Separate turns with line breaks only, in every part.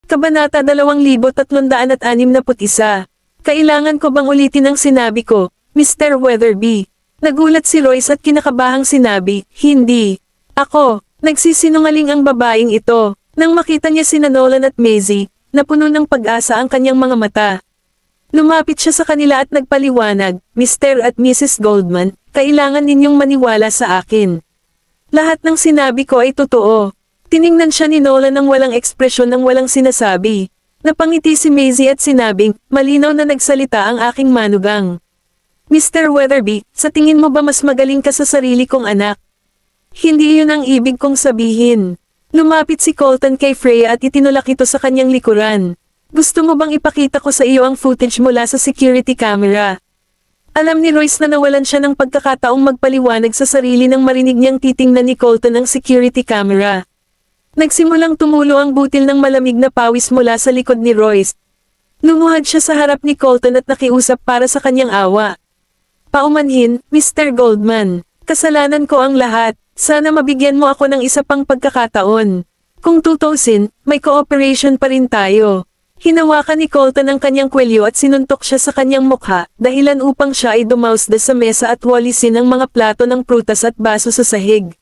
Kabanata 2361. Kailangan ko bang ulitin ang sinabi ko, Mr. Weatherby? Nagulat si Royce at kinakabahang sinabi, hindi. Ako, nagsisinungaling ang babaeng ito. Nang makita niya sina Nolan at Maisie, napuno ng pag-asa ang kanyang mga mata. Lumapit siya sa kanila at nagpaliwanag, Mr. at Mrs. Goldman, kailangan ninyong maniwala sa akin. Lahat ng sinabi ko ay totoo. Tiningnan siya ni Nolan ng walang ekspresyon ng walang sinasabi. Napangiti si Maisie at sinabing, malinaw na nagsalita ang aking manugang. Mr. Weatherby, sa tingin mo ba mas magaling ka sa sarili kong anak? Hindi yun ang ibig kong sabihin. Lumapit si Colton kay Freya at itinulak ito sa kanyang likuran. Gusto mo bang ipakita ko sa iyo ang footage mula sa security camera? Alam ni Royce na nawalan siya ng pagkakataong magpaliwanag sa sarili nang marinig niyang titingnan ni Colton ang security camera. Nagsimulang tumulo ang butil ng malamig na pawis mula sa likod ni Royce. Lumuhad siya sa harap ni Colton at nakiusap para sa kanyang awa. Paumanhin, Mr. Goldman. Kasalanan ko ang lahat. Sana mabigyan mo ako ng isa pang pagkakataon. Kung tutusin, may cooperation pa rin tayo. Hinawakan ni Colton ang kanyang kwelyo at sinuntok siya sa kanyang mukha, dahilan upang siya ay dumausda sa mesa at walisin ang mga plato ng prutas at baso sa sahig.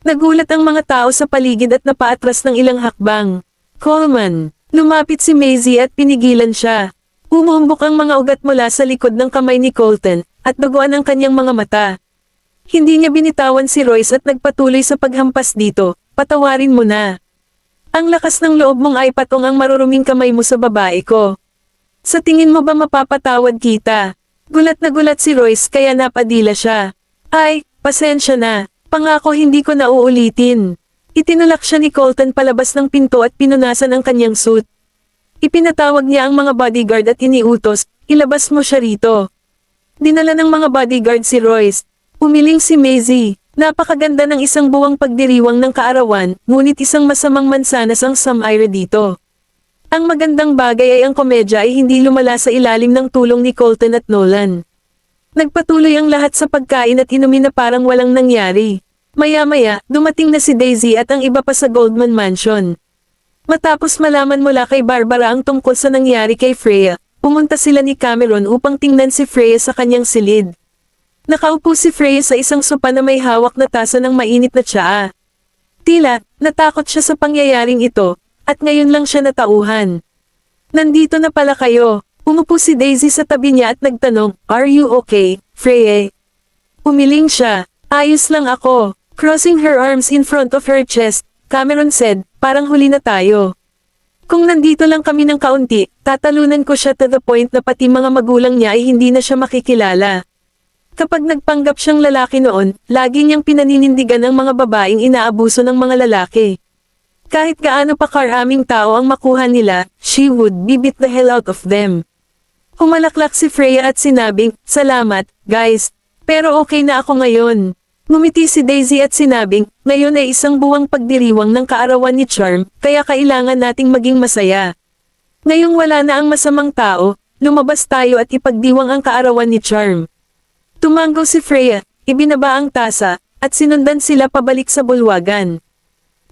Nagulat ang mga tao sa paligid at napaatras ng ilang hakbang. Coleman. Lumapit si Maisie at pinigilan siya. Umuumbok ang mga ugat mula sa likod ng kamay ni Colton, at duguan ang kanyang mga mata. Hindi niya binitawan si Royce at nagpatuloy sa paghampas dito, patawarin mo na. Ang lakas ng loob mong ay patong ang maruruming kamay mo sa babae ko. Sa tingin mo ba mapapatawad kita? Gulat na gulat si Royce kaya napadila siya. Ay, pasensya na. Pangako hindi ko na uulitin. Itinulak siya ni Colton palabas ng pinto at pinunasan ang kanyang suit. Ipinatawag niya ang mga bodyguard at iniutos, ilabas mo siya rito. Dinala ng mga bodyguard si Royce. Umiling si Maisie. Napakaganda ng isang buwang pagdiriwang ng kaarawan, ngunit isang masamang mansanas ang Samira dito. Ang magandang bagay ay ang komedya ay hindi lumala sa ilalim ng tulong ni Colton at Nolan. Nagpatuloy ang lahat sa pagkain at inumin na parang walang nangyari. Maya-maya, dumating na si Daisy at ang iba pa sa Goldman Mansion. Matapos malaman mula kay Barbara ang tungkol sa nangyari kay Freya, pumunta sila ni Cameron upang tingnan si Freya sa kanyang silid. Nakaupo si Freya sa isang sopa na may hawak na tasa ng mainit na tsaa. Tila, natakot siya sa pangyayaring ito, at ngayon lang siya natauhan. Nandito na pala kayo. Umupo si Daisy sa tabi niya at nagtanong, Are you okay, Freya? Umiling siya, ayos lang ako. Crossing her arms in front of her chest, Cameron said, parang huli na tayo. Kung nandito lang kami ng kaunti, tatalunan ko siya to the point na pati mga magulang niya ay hindi na siya makikilala. Kapag nagpanggap siyang lalaki noon, lagi niyang pinaninindigan ang mga babaeng inaabuso ng mga lalaki. Kahit gaano pa karaming tao ang makuha nila, she would beat the hell out of them. Humalaklak si Freya at sinabing, salamat, guys. Pero okay na ako ngayon. Ngumiti si Daisy at sinabing, ngayon ay isang buwang pagdiriwang ng kaarawan ni Charm, kaya kailangan nating maging masaya. Ngayong wala na ang masamang tao, lumabas tayo at ipagdiwang ang kaarawan ni Charm. Tumanggo si Freya, ibinaba ang tasa, at sinundan sila pabalik sa bulwagan.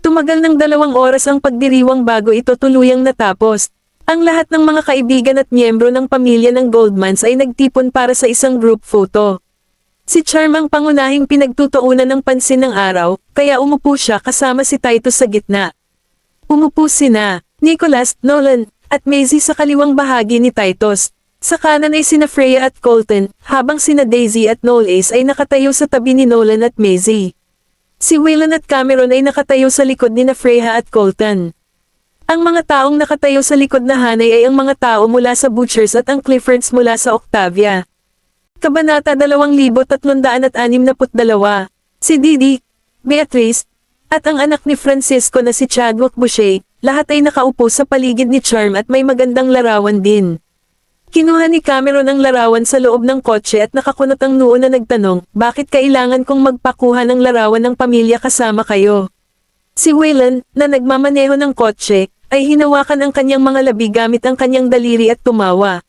Tumagal ng 2 oras ang pagdiriwang bago ito tuluyang natapos. Ang lahat ng mga kaibigan at miyembro ng pamilya ng Goldmans ay nagtipon para sa isang group photo. Si Charm ang pangunahing pinagtutuunan ng pansin ng araw, kaya umupo siya kasama si Titus sa gitna. Umupo sina Nicholas, Nolan, at Maisie sa kaliwang bahagi ni Titus. Sa kanan ay sina Freya at Colton, habang sina Daisy at Knowles ay nakatayo sa tabi ni Nolan at Maisie. Si Waylon at Cameron ay nakatayo sa likod ni na Freya at Colton. Ang mga taong nakatayo sa likod na hanay ay ang mga tao mula sa Butchers at ang Cliffords mula sa Octavia. Kabanata 2362. Si Didi, Beatrice, at ang anak ni Francisco na si Chadwick Boucher, lahat ay nakaupo sa paligid ni Charm at may magandang larawan din. Kinuha ni Cameron ang larawan sa loob ng kotse at nakakunot ang noo na nagtanong, bakit kailangan kong magpakuha ng larawan ng pamilya kasama kayo? Si Waylon, na nagmamaneho ng kotse, ay hinawakan ang kanyang mga labi gamit ang kanyang daliri at tumawa.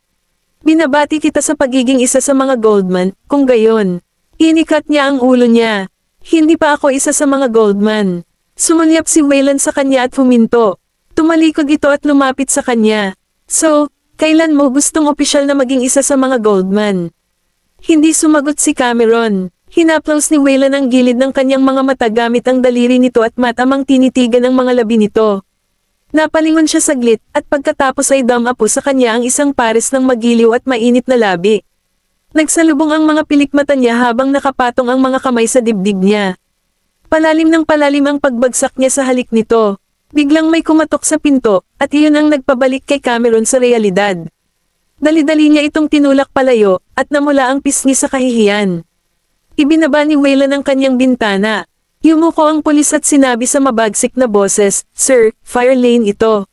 Binabati kita sa pagiging isa sa mga Goldman, kung gayon. Inikat niya ang ulo niya. Hindi pa ako isa sa mga Goldman. Sumulyap si Waylon sa kanya at huminto. Tumalikod ito at lumapit sa kanya. So, kailan mo gustong opisyal na maging isa sa mga Goldman? Hindi sumagot si Cameron. Hinaplos ni Waylon ang gilid ng kanyang mga mata gamit ang daliri nito at matamang tinitigan ang mga labi nito. Napalingon siya saglit, at pagkatapos ay dumapo sa kanya ang isang pares ng magiliw at mainit na labi. Nagsalubong ang mga pilikmata niya habang nakapatong ang mga kamay sa dibdib niya. Palalim ng palalim ang pagbagsak niya sa halik nito. Biglang may kumatok sa pinto, at iyon ang nagpabalik kay Cameron sa realidad. Dali-dali niya itong tinulak palayo, at namula ang pisngi sa kahihiyan. Ibinaba ni Waylon ang kanyang bintana. Yumuko ang pulis at sinabi sa mabagsik na boses, "Sir, fire lane ito.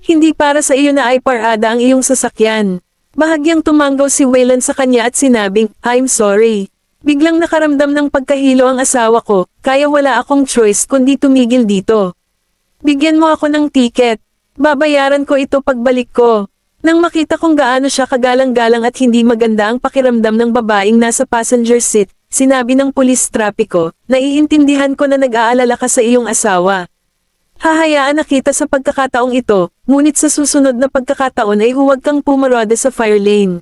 Hindi para sa iyo na ay parada ang iyong sasakyan." Bahagyang tumanggaw si Waylon sa kanya at sinabing, "I'm sorry." Biglang nakaramdam ng pagkahilo ang asawa ko, kaya wala akong choice kundi tumigil dito. Bigyan mo ako ng tiket. Babayaran ko ito pagbalik ko. Nang makita kong gaano siya kagalang-galang at hindi maganda ang pakiramdam ng babaeng nasa passenger seat, sinabi ng pulis trapiko, "Naiintindihan ko na nag-aalala ka sa iyong asawa. Hahayaan na kita sa pagkakataong ito, ngunit sa susunod na pagkakataon ay huwag kang pumarada sa fire lane."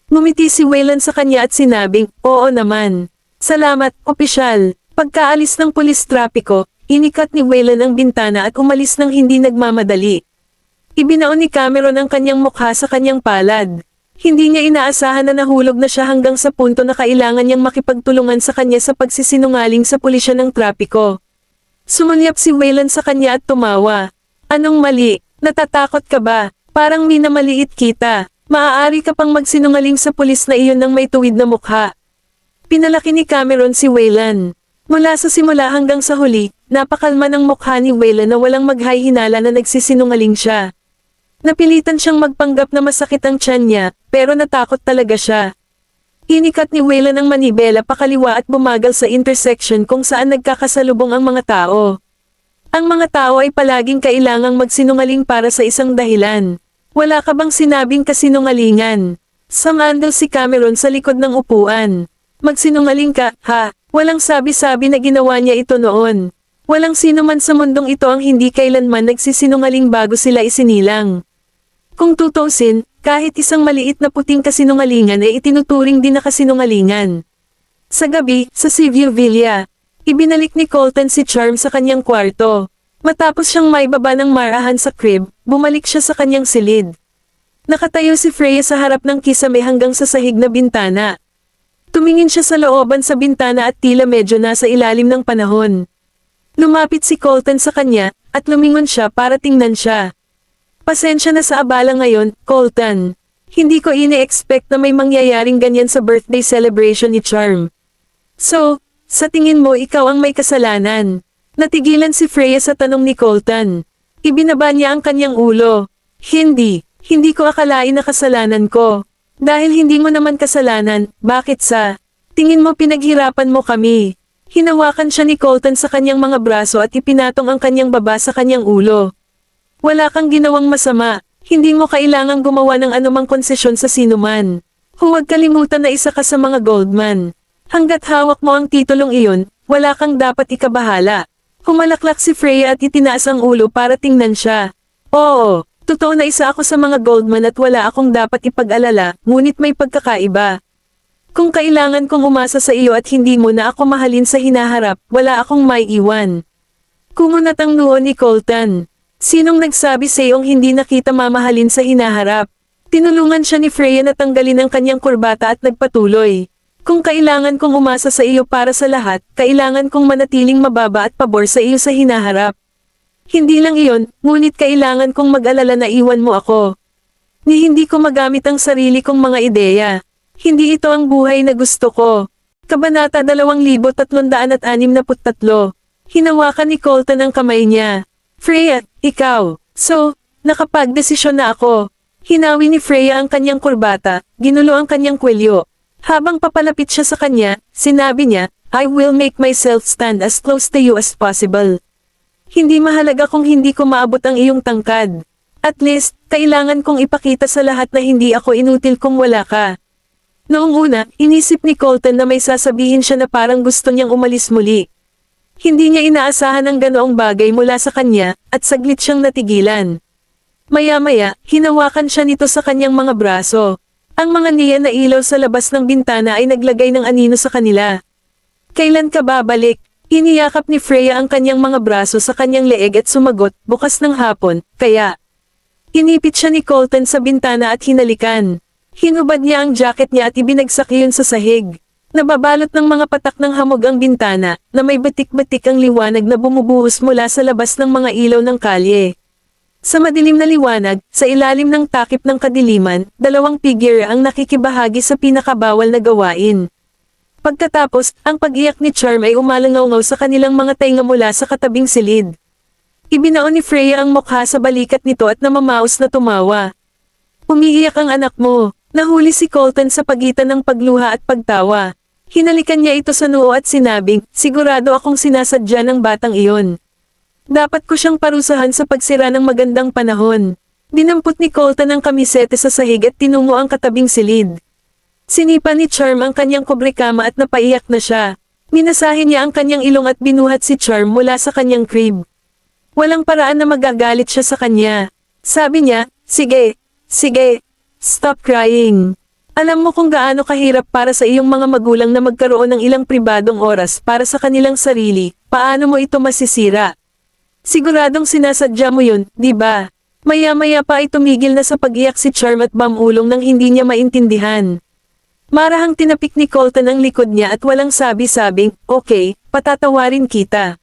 Ngumiti si Waylon sa kanya at sinabing, "Oo naman. Salamat, opisyal." Pagkaalis ng pulis trapiko, inikat ni Waylon ang bintana at umalis ng hindi nagmamadali. Ibinaon ni Cameron ang kanyang mukha sa kanyang palad. Hindi niya inaasahan na nahulog na siya hanggang sa punto na kailangan niyang makipagtulungan sa kanya sa pagsisinungaling sa pulisya ng trapiko. Sumulyap si Waylon sa kanya at tumawa. "Anong mali? Natatakot ka ba? Parang minamaliit kita. Maaari ka pang magsinungaling sa pulis na iyon ng may tuwid na mukha." Pinalaki ni Cameron si Waylon. Mula sa simula hanggang sa huli, napakalma ng mukha ni Waylon na walang maghay-hinala na nagsisinungaling siya. Napilitan siyang magpanggap na masakit ang tiyan niya, pero natakot talaga siya. Inikat ni Waylon ang manibela pakaliwa at bumagal sa intersection kung saan nagkakasalubong ang mga tao. Ang mga tao ay palaging kailangang magsinungaling para sa isang dahilan. "Wala ka bang sinabing kasinungalingan?" Sumandal si Cameron sa likod ng upuan. "Magsinungaling ka, ha?" Walang sabi-sabi na ginawa niya ito noon. Walang sino man sa mundong ito ang hindi kailanman nagsisinungaling bago sila isinilang. Kung tutusin, kahit isang maliit na puting kasinungalingan ay itinuturing din na kasinungalingan. Sa gabi, sa Seaview Villa, ibinalik ni Colton si Charm sa kanyang kwarto. Matapos siyang maibaba ng marahan sa crib, bumalik siya sa kanyang silid. Nakatayo si Freya sa harap ng kisame hanggang sa sahig na bintana. Tumingin siya sa looban sa bintana at tila medyo nasa ilalim ng panahon. Lumapit si Colton sa kanya, at lumingon siya para tingnan siya. "Pasensya na sa abala ngayon, Colton. Hindi ko ine-expect na may mangyayaring ganyan sa birthday celebration ni Charm." "So, sa tingin mo ikaw ang may kasalanan?" Natigilan si Freya sa tanong ni Colton. Ibinaba niya ang kanyang ulo. Hindi ko akalain na kasalanan ko. Dahil hindi mo naman kasalanan, bakit sa tingin mo pinaghirapan mo kami? Hinawakan siya ni Colton sa kanyang mga braso at ipinatong ang kanyang baba sa kanyang ulo. "Wala kang ginawang masama, hindi mo kailangang gumawa ng anumang konsesyon sa sinuman. Huwag kalimutan na isa ka sa mga Goldman. Hanggat hawak mo ang titulong iyon, wala kang dapat ikabahala." Humalaklak si Freya at itinaas ang ulo para tingnan siya. "Oo. Totoo na isa ako sa mga Goldman at wala akong dapat ipag-alala, ngunit may pagkakaiba. Kung kailangan kong umasa sa iyo at hindi mo na ako mahalin sa hinaharap, wala akong maiiwan." Kumunat ang noo ni Colton. "Sinong nagsabi sa iyong hindi na kita mamahalin sa hinaharap?" Tinulungan siya ni Freya na tanggalin ang kanyang kurbata at nagpatuloy. "Kung kailangan kong umasa sa iyo para sa lahat, kailangan kong manatiling mababa at pabor sa iyo sa hinaharap. Hindi lang iyon, ngunit kailangan kong mag-alala na iwan mo ako. Ni hindi ko magamit ang sarili kong mga ideya. Hindi ito ang buhay na gusto ko." Kabanata 2363. Hinawakan ni Colton ang kamay niya. "Freya, ikaw. So, nakapagdesisyon na ako." Hinawi ni Freya ang kanyang kurbata, ginulo ang kanyang kwelyo. Habang papalapit siya sa kanya, sinabi niya, "I will make myself stand as close to you as possible. Hindi mahalaga kung hindi ko maabot ang iyong tangkad. At least, kailangan kong ipakita sa lahat na hindi ako inutil kung wala ka." Noong una, inisip ni Colton na may sasabihin siya na parang gusto niyang umalis muli. Hindi niya inaasahan ang ganoong bagay mula sa kanya, at saglit siyang natigilan. Maya-maya, hinawakan siya nito sa kanyang mga braso. Ang mga niya na ilaw sa labas ng bintana ay naglagay ng anino sa kanila. Kailan ka babalik? Iniyakap ni Freya ang kanyang mga braso sa kanyang leeg at sumagot, bukas ng hapon, kaya. Inipit siya ni Colton sa bintana at hinalikan. Hinubad niya ang jacket niya at ibinagsak iyon sa sahig. Nababalot ng mga patak ng hamog ang bintana, na may batik-batik ang liwanag na bumubuhos mula sa labas ng mga ilaw ng kalye. Sa madilim na liwanag, sa ilalim ng takip ng kadiliman, dalawang figure ang nakikibahagi sa pinakabawal na gawain. Pagkatapos, ang pag-iyak ni Charm ay umalangaw-ngaw sa kanilang mga tainga mula sa katabing silid. Ibinaon ni Freya ang mukha sa balikat nito at namamaos na tumawa. Umiiyak ang anak mo. Nahuli si Colton sa pagitan ng pagluha at pagtawa. Hinalikan niya ito sa noo at sinabing, sigurado akong sinasadya ng batang iyon. Dapat ko siyang parusahan sa pagsira ng magandang panahon. Dinampot ni Colton ang kamisete sa sahig at tinungo ang katabing silid. Sinipa ni Charm ang kanyang kubrekama at napaiyak na siya. Minasahin niya ang kanyang ilong at binuhat si Charm mula sa kanyang crib. Walang paraan na magagalit siya sa kanya. Sabi niya, sige, stop crying. Alam mo kung gaano kahirap para sa iyong mga magulang na magkaroon ng ilang pribadong oras para sa kanilang sarili, paano mo ito masisira? Siguradong sinasadya mo yun, di ba? Maya-maya pa ay tumigil na sa pag-iyak si Charm at bamulong nang hindi niya maintindihan. Marahang tinapik ni Colton ang likod niya at walang sabi-sabing, okay, patatawarin kita.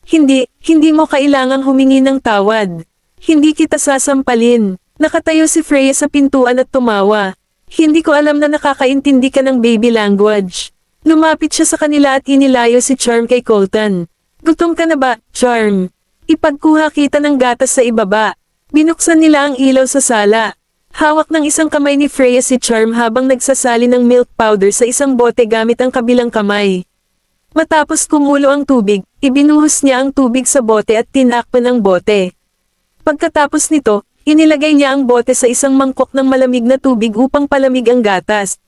Hindi mo kailangang humingi ng tawad. Hindi kita sasampalin. Nakatayo si Freya sa pintuan at tumawa. Hindi ko alam na nakakaintindi ka ng baby language. Lumapit siya sa kanila at inilayo si Charm kay Colton. Gutom ka na ba, Charm? Ipagkuha kita ng gatas sa ibaba. Binuksan nila ang ilaw sa sala. Hawak ng isang kamay ni Freya si Charm habang nagsasali ng milk powder sa isang bote gamit ang kabilang kamay. Matapos kumulo ang tubig, ibinuhos niya ang tubig sa bote at tinakpan ang bote. Pagkatapos nito, inilagay niya ang bote sa isang mangkok ng malamig na tubig upang palamig ang gatas.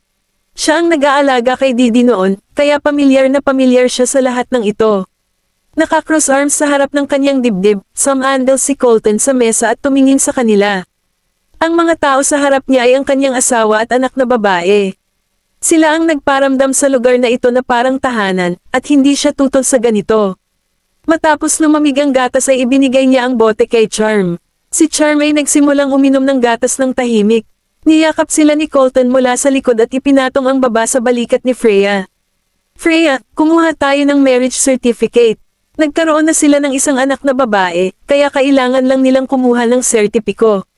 Siya ang nag-aalaga kay Didi noon, kaya pamilyar na pamilyar siya sa lahat ng ito. Naka-cross arms sa harap ng kanyang dibdib, sumandal si Colton sa mesa at tumingin sa kanila. Ang mga tao sa harap niya ay ang kanyang asawa at anak na babae. Sila ang nagparamdam sa lugar na ito na parang tahanan, at hindi siya tutol sa ganito. Matapos lumamig ang gatas ay ibinigay niya ang bote kay Charm. Si Charm ay nagsimulang uminom ng gatas ng tahimik. Niyakap sila ni Colton mula sa likod at ipinatong ang baba sa balikat ni Freya. Freya, kumuha tayo ng marriage certificate. Nagkaroon na sila ng isang anak na babae, kaya kailangan lang nilang kumuha ng sertipiko.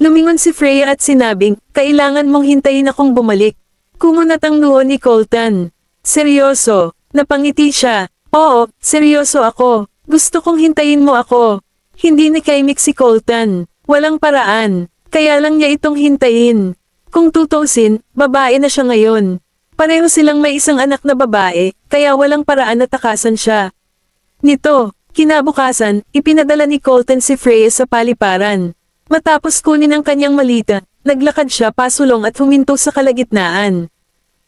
Lumingon si Freya at sinabing, kailangan mong hintayin akong bumalik. Kumunat ang noo ni Colton. Seryoso, napangiti siya. Oo, seryoso ako. Gusto kong hintayin mo ako. Hindi nakaimik si Colton. Walang paraan. Kaya lang niya itong hintayin. Kung tutusin, babae na siya ngayon. Pareho silang may isang anak na babae, kaya walang paraan na takasan siya. Nito, kinabukasan, ipinadala ni Colton si Freya sa paliparan. Matapos kunin ang kanyang malita, naglakad siya pasulong at huminto sa kalagitnaan.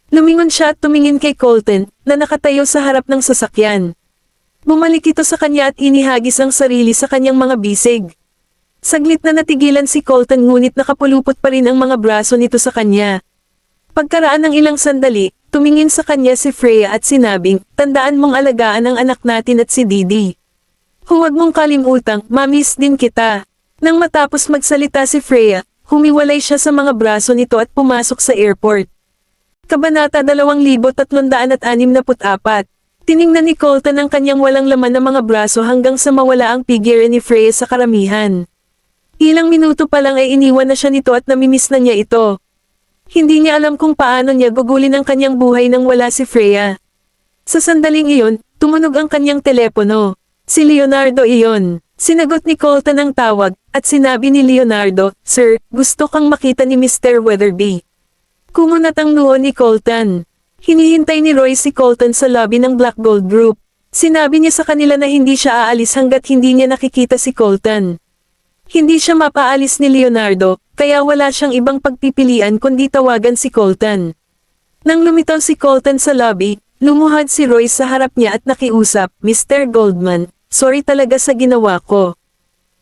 Lumingon siya at tumingin kay Colton, na nakatayo sa harap ng sasakyan. Bumalik ito sa kanya at inihagis ang sarili sa kanyang mga bisig. Saglit na natigilan si Colton ngunit nakapulupot pa rin ang mga braso nito sa kanya. Pagkaraan ng ilang sandali, tumingin sa kanya si Freya at sinabing, tandaan mong alagaan ang anak natin at si Didi. Huwag mong kalimutang, mamiss din kita. Nang matapos magsalita si Freya, humiwalay siya sa mga braso nito at pumasok sa airport. Kabanata 2364. Tiningnan ni Colton ang kanyang walang laman na mga braso hanggang sa mawala ang figure ni Freya sa karamihan. Ilang minuto pa lang ay iniwan na siya nito at namimiss na niya ito. Hindi niya alam kung paano niya gugulin ang kanyang buhay nang wala si Freya. Sa sandaling iyon, tumunog ang kanyang telepono. Si Leonardo iyon. Sinagot ni Colton ang tawag, at sinabi ni Leonardo, Sir, gusto kang makita ni Mr. Weatherby. Kumunat ang noo ni Colton. Hinihintay ni Roy si Colton sa lobby ng Black Gold Group. Sinabi niya sa kanila na hindi siya aalis hanggat hindi niya nakikita si Colton. Hindi siya mapaalis ni Leonardo, kaya wala siyang ibang pagpipilian kundi tawagan si Colton. Nang lumitaw si Colton sa lobby, Lumuhad si Royce sa harap niya at nakiusap, Mr. Goldman, sorry talaga sa ginawa ko.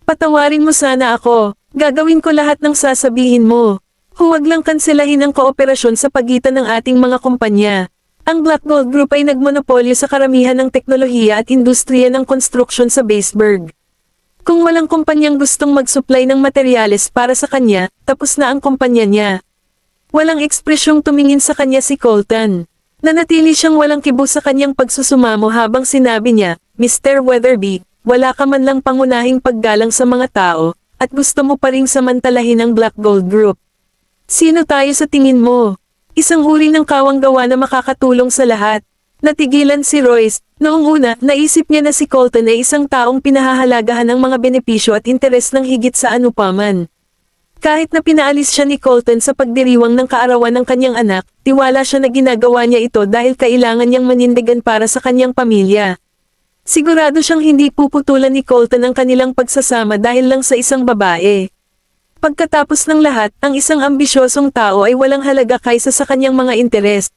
Patawarin mo sana ako, gagawin ko lahat ng sasabihin mo. Huwag lang kanselahin ang kooperasyon sa pagitan ng ating mga kumpanya. Ang Black Gold Group ay nagmonopolyo sa karamihan ng teknolohiya at industriya ng konstruksyon sa Baseburg. Kung walang kumpanyang gustong mag-supply ng materyales para sa kanya, tapos na ang kumpanya niya. Walang ekspresyong tumingin sa kanya si Colton. Nanatili siyang walang kibo sa kanyang pagsusumamo habang sinabi niya, Mr. Weatherby, wala ka man lang pangunahing paggalang sa mga tao, at gusto mo pa ring samantalahin ang Black Gold Group. Sino tayo sa tingin mo? Isang uri ng kawanggawa na makakatulong sa lahat. Natigilan si Royce. Noong una, naisip niya na si Colton ay isang taong pinahahalagahan ng mga benepisyo at interes ng higit sa anupaman. Kahit na pinaalis siya ni Colton sa pagdiriwang ng kaarawan ng kanyang anak, tiwala siya na ginagawa niya ito dahil kailangan niyang manindigan para sa kanyang pamilya. Sigurado siyang hindi puputulan ni Colton ang kanilang pagsasama dahil lang sa isang babae. Pagkatapos ng lahat, ang isang ambisyosong tao ay walang halaga kaysa sa kanyang mga interes.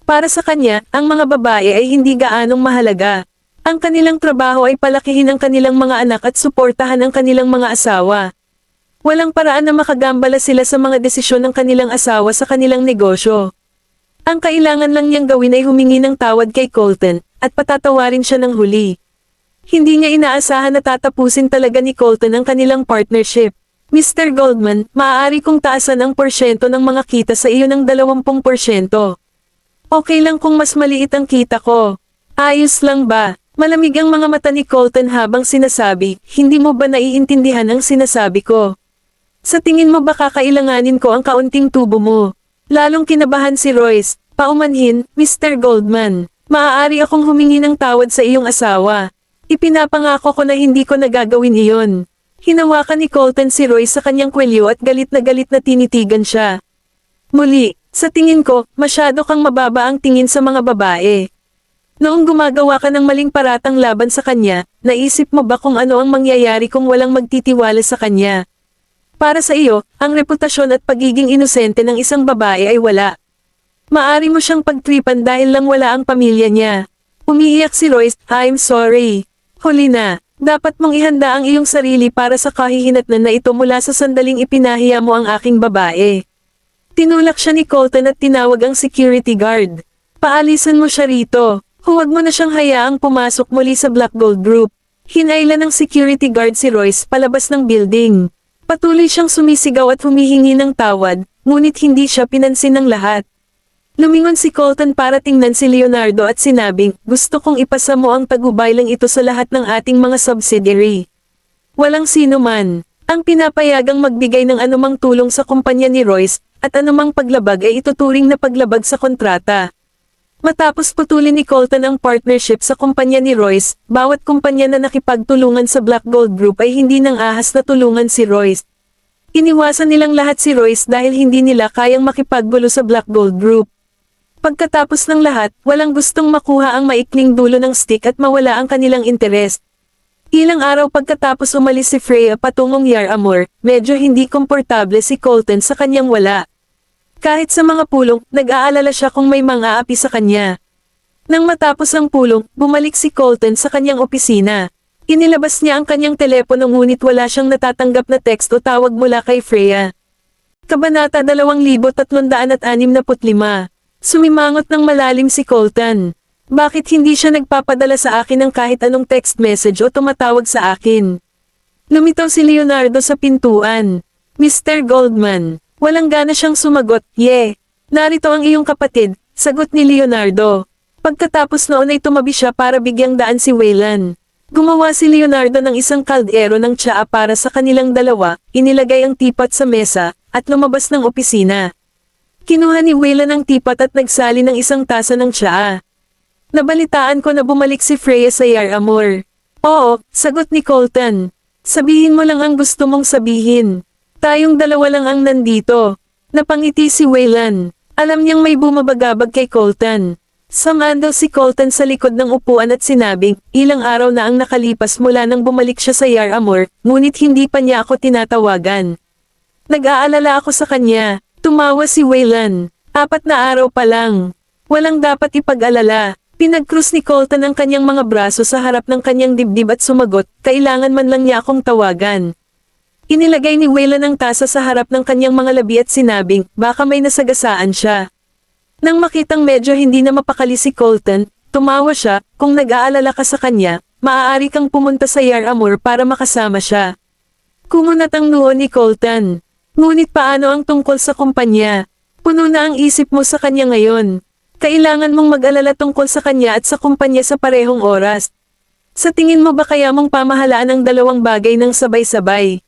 Para sa kanya, ang mga babae ay hindi gaanong mahalaga. Ang kanilang trabaho ay palakihin ang kanilang mga anak at suportahan ang kanilang mga asawa. Walang paraan na makagambala sila sa mga desisyon ng kanilang asawa sa kanilang negosyo. Ang kailangan lang niyang gawin ay humingi ng tawad kay Colton, at patatawarin siya ng huli. Hindi niya inaasahan na tatapusin talaga ni Colton ang kanilang partnership. Mr. Goldman, maaari kong taasan ang porsyento ng mga kita sa iyo ng 20%. Okay lang kung mas maliit ang kita ko. Ayos lang ba? Malamig ang mga mata ni Colton habang sinasabi, hindi mo ba naiintindihan ang sinasabi ko? Sa tingin mo ba kakailanganin ko ang kaunting tubo mo? Lalong kinabahan si Royce, paumanhin, Mr. Goldman. Maaari akong humingi ng tawad sa iyong asawa. Ipinapangako ko na hindi ko nagagawin iyon. Hinawakan ni Colton si Royce sa kanyang kwelyo at galit na tinitigan siya. Muli, sa tingin ko, masyado kang mababa ang tingin sa mga babae. Noong gumagawa ka ng maling paratang laban sa kanya, naisip mo ba kung ano ang mangyayari kung walang magtitiwala sa kanya? Para sa iyo, ang reputasyon at pagiging inosente ng isang babae ay wala. Maari mo siyang pagtripan dahil lang wala ang pamilya niya. Umiiyak si Royce, I'm sorry. Huli na, dapat mong ihanda ang iyong sarili para sa kahihinatnan na ito mula sa sandaling ipinahiya mo ang aking babae. Tinulak siya ni Colton at tinawag ang security guard. Paalisan mo siya rito. Huwag mo na siyang hayaang pumasok muli sa Black Gold Group. Hinailan ng security guard si Royce palabas ng building. Patuloy siyang sumisigaw at humihingi ng tawad, ngunit hindi siya pinansin ng lahat. Lumingon si Colton para tingnan si Leonardo at sinabing, gusto kong ipasa mo ang tagubaylang ito sa lahat ng ating mga subsidiary. Walang sino man ang pinapayagang magbigay ng anumang tulong sa kumpanya ni Royce, at anumang paglabag ay ituturing na paglabag sa kontrata. Matapos putulin ni Colton ang partnership sa kumpanya ni Royce, bawat kumpanya na nakipagtulungan sa Black Gold Group ay hindi nang ahas na tulungan si Royce. Iniwasan nilang lahat si Royce dahil hindi nila kayang makipaggulo sa Black Gold Group. Pagkatapos ng lahat, walang gustong makuha ang maikling dulo ng stick at mawala ang kanilang interes. Ilang araw pagkatapos umalis si Freya patungong Yaramore, medyo hindi komportable si Colton sa kanyang wala. Kahit sa mga pulong, nag-aalala siya kung may mga api sa kanya. Nang matapos ang pulong, bumalik si Colton sa kanyang opisina. Inilabas niya ang kanyang telepono ngunit wala siyang natatanggap na text o tawag mula kay Freya. Kabanata 2365. Sumimangot ng malalim si Colton. Bakit hindi siya nagpapadala sa akin ng kahit anong text message o tumatawag sa akin? Lumitaw si Leonardo sa pintuan. Mr. Goldman. Walang gana siyang sumagot, Narito ang iyong kapatid, sagot ni Leonardo. Pagkatapos noon ay tumabi siya para bigyang daan si Waylan. Gumawa si Leonardo ng isang kaldero ng tsaa para sa kanilang dalawa, inilagay ang teapot sa mesa, at lumabas ng opisina. Kinuha ni Waylan ang teapot at nagsali ng isang tasa ng tsaa. Nabalitaan ko na bumalik si Freya sa Yaramore. Oo, sagot ni Colton. Sabihin mo lang ang gusto mong sabihin. Tayong dalawa lang ang nandito. Napangiti si Waylan. Alam niyang may bumabagabag kay Colton. Sumandal si Colton sa likod ng upuan at sinabing, ilang araw na ang nakalipas mula nang bumalik siya sa Yaramore, ngunit hindi pa niya ako tinatawagan. Nag-aalala ako sa kanya. Tumawa si Waylan. 4 na araw pa lang. Walang dapat ipag-alala. Pinag-cross ni Colton ang kanyang mga braso sa harap ng kanyang dibdib at sumagot, kailangan man lang niya akong tawagan. Inilagay ni Waylon ang tasa sa harap ng kanyang mga labi at sinabing, baka may nasagasaan siya. Nang makitang medyo hindi na mapakali si Colton, tumawa siya, kung nag-aalala ka sa kanya, maaari kang pumunta sa Yar Amor para makasama siya. Kumunat ang noo ni Colton. Ngunit paano ang tungkol sa kumpanya? Puno na ang isip mo sa kanya ngayon. Kailangan mong mag-alala tungkol sa kanya at sa kumpanya sa parehong oras. Sa tingin mo ba kaya mong pamahalaan ang dalawang bagay ng sabay-sabay?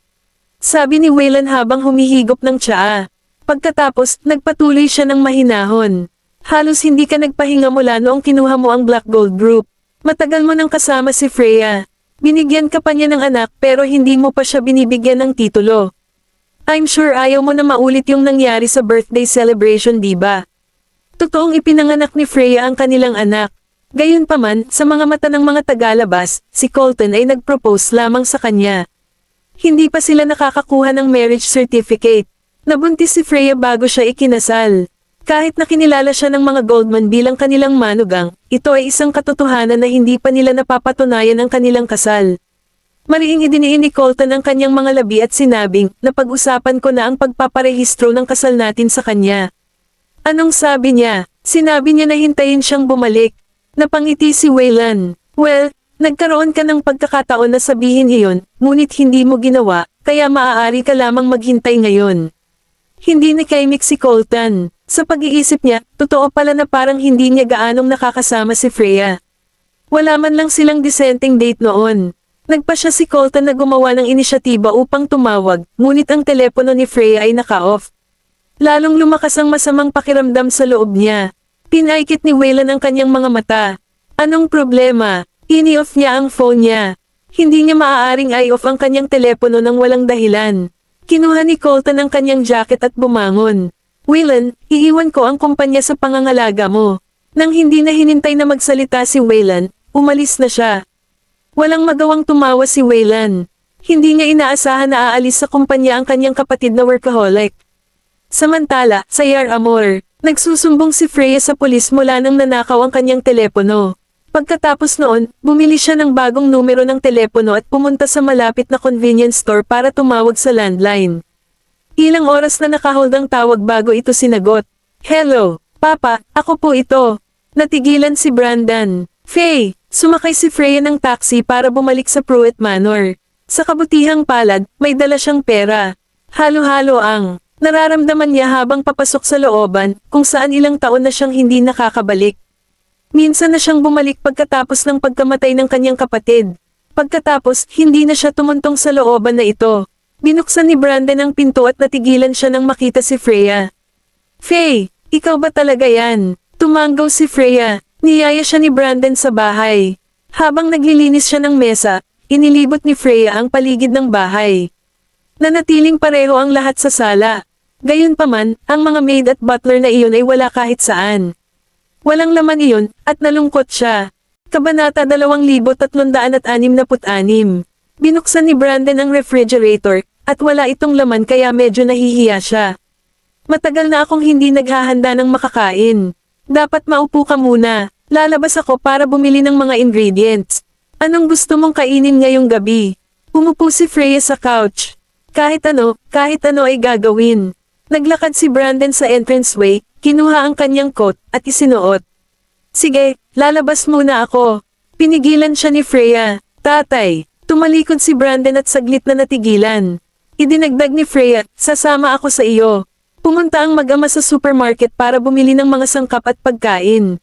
Sabi ni Waylon habang humihigop ng tsaa. Pagkatapos, nagpatuloy siya ng mahinahon. Halos hindi ka nagpahinga mula noong kinuha mo ang Black Gold Group. Matagal mo nang kasama si Freya. Binigyan ka pa niya ng anak pero hindi mo pa siya binibigyan ng titulo. I'm sure ayaw mo na maulit yung nangyari sa birthday celebration, diba? Totoong ipinanganak ni Freya ang kanilang anak. Gayunpaman, sa mga mata ng mga tagalabas, si Colton ay nag-propose lamang sa kanya. Hindi pa sila nakakakuha ng marriage certificate. Nabuntis si Freya bago siya ikinasal. Kahit nakinilala siya ng mga Goldman bilang kanilang manugang, ito ay isang katotohanan na hindi pa nila napapatunayan ang kanilang kasal. Mariing idiniin ni Colton ang kanyang mga labi at sinabing, napag-usapan ko na ang pagpaparehistro ng kasal natin sa kanya. Anong sabi niya? Sinabi niya na hintayin siyang bumalik. Napangiti si Waylon. Well, nagkaroon ka ng pagkakataon na sabihin iyon, ngunit hindi mo ginawa, kaya maaari ka lamang maghintay ngayon. Hindi nakaimik si Colton. Sa pag-iisip niya, totoo pala na parang hindi niya gaanong nakakasama si Freya. Wala man lang silang disenteng date noon. Nagpa siya si Colton na gumawa ng inisyatiba upang tumawag, ngunit ang telepono ni Freya ay naka-off. Lalong lumakas ang masamang pakiramdam sa loob niya. Pinaikit ni Waylon ang kanyang mga mata. Anong problema? Ini-off niya ang phone niya. Hindi niya maaaring i-off ang kanyang telepono nang walang dahilan. Kinuha ni Colton ang kanyang jacket at bumangon. Waylon, iiwan ko ang kumpanya sa pangangalaga mo. Nang hindi na hinintay na magsalita si Waylon, umalis na siya. Walang magawang tumawa si Waylon. Hindi niya inaasahan na aalis sa kumpanya ang kanyang kapatid na workaholic. Samantala, sa Yar Amor, nagsusumbong si Freya sa pulis mula nang nanakaw ang kanyang telepono. Pagkatapos noon, bumili siya ng bagong numero ng telepono at pumunta sa malapit na convenience store para tumawag sa landline. Ilang oras na nakahold ang tawag bago ito sinagot. Hello, Papa, ako po ito. Natigilan si Brandon. Faye, sumakay si Freya ng taxi para bumalik sa Pruitt Manor. Sa kabutihang palad, may dala siyang pera. Halo-halo ang nararamdaman niya habang papasok sa looban, kung saan ilang taon na siyang hindi nakakabalik. Minsan na siyang bumalik pagkatapos ng pagkamatay ng kanyang kapatid. Pagkatapos, hindi na siya tumuntong sa looban na ito. Binuksan ni Brandon ang pinto at natigilan siya nang makita si Freya. Faye, ikaw ba talaga yan? Tumanggaw si Freya. Niyaya siya ni Brandon sa bahay. Habang naglilinis siya ng mesa, inilibot ni Freya ang paligid ng bahay. Nanatiling pareho ang lahat sa sala. Gayunpaman, ang mga maid at butler na iyon ay wala kahit saan. Walang laman iyon, at nalungkot siya. Kabanata 2366. Binuksan ni Brandon ang refrigerator, at wala itong laman kaya medyo nahihiya siya. Matagal na akong hindi naghahanda ng makakain. Dapat maupo ka muna. Lalabas ako para bumili ng mga ingredients. Anong gusto mong kainin ngayong gabi? Umupo si Freya sa couch. Kahit ano ay gagawin. Naglakad si Brandon sa entranceway, kinuha ang kanyang coat, at isinuot. Sige, lalabas muna ako. Pinigilan siya ni Freya. Tatay, tumalikod si Brandon at saglit na natigilan. Idinagdag ni Freya, sasama ako sa iyo. Pumunta ang mag-ama sa supermarket para bumili ng mga sangkap at pagkain.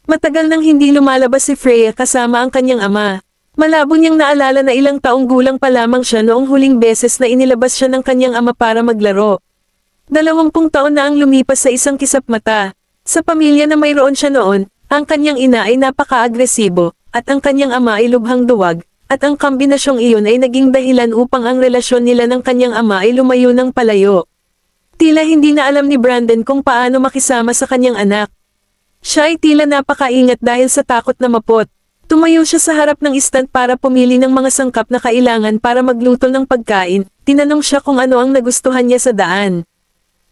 Matagal nang hindi lumalabas si Freya kasama ang kanyang ama. Malabo niyang naalala na ilang taong gulang pa lamang siya noong huling beses na inilabas siya ng kanyang ama para maglaro. 20 taon na ang lumipas sa isang kisap mata. Sa pamilya na mayroon siya noon, ang kanyang ina ay napaka-agresibo, at ang kanyang ama ay lubhang duwag, at ang kombinasyong iyon ay naging dahilan upang ang relasyon nila ng kanyang ama ay lumayo ng palayo. Tila hindi na alam ni Brandon kung paano makisama sa kanyang anak. Siya ay tila napakaingat dahil sa takot na mapot. Tumayo siya sa harap ng stand para pumili ng mga sangkap na kailangan para magluto ng pagkain. Tinanong siya kung ano ang nagustuhan niya sa daan.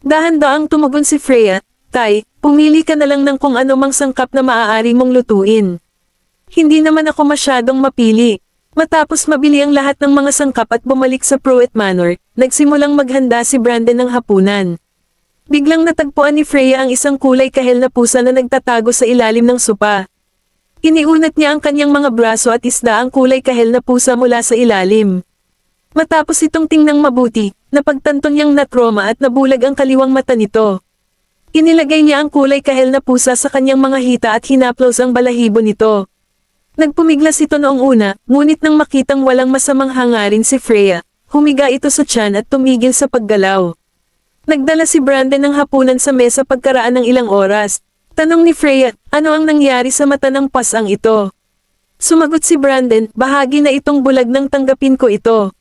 Dahan-daang tumugon si Freya, Tay, Pumili ka na lang ng kung ano mang sangkap na maaari mong lutuin. Hindi naman ako masyadong mapili. Matapos mabili ang lahat ng mga sangkap at bumalik sa Pruitt Manor, nagsimulang maghanda si Brandon ng hapunan. Biglang natagpuan ni Freya ang isang kulay kahel na pusa na nagtatago sa ilalim ng sopa. Iniunat niya ang kanyang mga braso at isda ang kulay kahel na pusa mula sa ilalim. Matapos itong tingnang mabuti, napagtanto niyang natroma at nabulag ang kaliwang mata nito. Inilagay niya ang kulay kahel na pusa sa kanyang mga hita at hinaplos ang balahibo nito. Nagpumiglas ito noong una, ngunit nang makitang walang masamang hangarin si Freya, humiga ito sa tiyan at tumigil sa paggalaw. Nagdala si Brandon ng hapunan sa mesa pagkaraan ng ilang oras. Tanong ni Freya, ano ang nangyari sa mata ng pasang ito? Sumagot si Brandon, bahagi na itong bulag nang tanggapin ko ito.